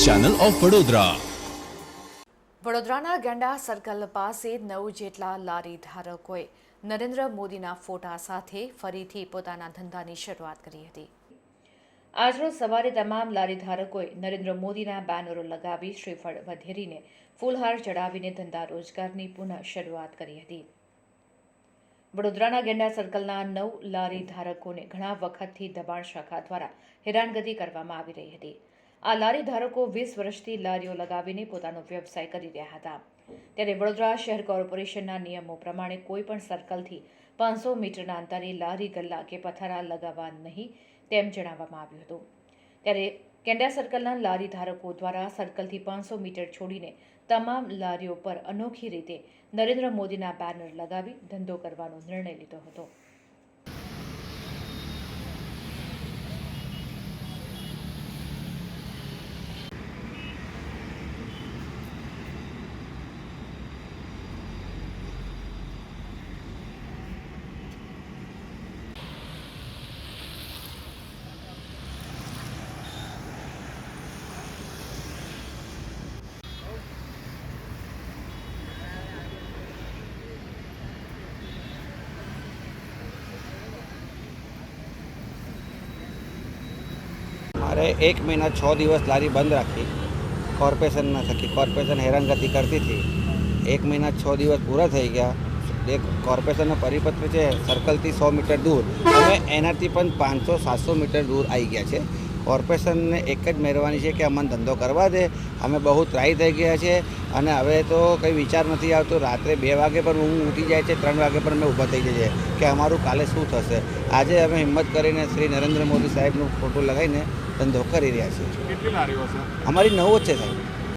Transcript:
Channel of Vadodara. વડોદરાના ગેંડા circle પાસે 9 જેટલા લારી ધારકોએ નરેન્દ્ર મોદીના ફોટા સાથે ફરીથી પોતાના ધંધાની શરૂઆત કરી હતી। આજરોજ સવારે તમામ લારી ધારકોએ નરેન્દ્ર મોદીના બેનરો લગાવી શ્રીફળ વધેરીને ફૂલહાર ચડાવીને ધંધા રોજગારની પુનઃ શરૂઆત કરી હતી। વડોદરાના ગેંડા સર્કલના 9 લારી ધારકોને ઘણા વખતથી દબાણ શાખા દ્વારા હેરાનગતિ કરવામાં આવી રહી હતી। આ લારી ધારકો 20 વર્ષથી લારીઓ લગાવીને પોતાનો વ્યવસાય કરી રહ્યા હતા। ત્યારે વડોદરા શહેર કોર્પોરેશનના નિયમો પ્રમાણે કોઈપણ સર્કલથી 500 મીટરના અંતરે લારી ગલ્લા કે પથારા લગાવવા નહીં તેમ જણાવવામાં આવ્યું હતું। ત્યારે ગેંડા સર્કલના લારી ધારકો દ્વારા સર્કલથી 500 મીટર છોડીને તમામ લારીઓ પર અનોખી રીતે નરેન્દ્ર મોદીના બેનર લગાવી ધંધો કરવાનો નિર્ણય લીધો હતો। મારે 1 મહિના 6 દિવસ લારી બંધ રાખી કોર્પોરેશનના થકી। કોર્પોરેશન હેરાનગતિ કરતી હતી। 1 મહિના 6 દિવસ પૂરા થઈ ગયા। એક કોર્પોરેશનનો પરિપત્ર છે સર્કલથી 100 મીટર દૂર, અમે એનાથી પણ 500-700 મીટર દૂર આવી ગયા છે। કોર્પોરેશનને એક જ મહેરબાની છે કે અમને ધંધો કરવા દે। અમે બહુ ત્રાહી થઈ ગયા છે અને હવે તો કંઈ વિચાર નથી આવતો। રાત્રે 2 વાગે પણ ઊંઘ ઉઠી જાય છે, 3 વાગે પણ અમે ઊભા થઈ જઈએ કે અમારું કાલે શું થશે। આજે અમે હિંમત કરીને શ્રી નરેન્દ્ર મોદી સાહેબનો ફોટો લગાવીને ધંધો કરી રહ્યા છીએ। કેટલી લારીઓ છે? અમારી 9 જ છે સાહેબ।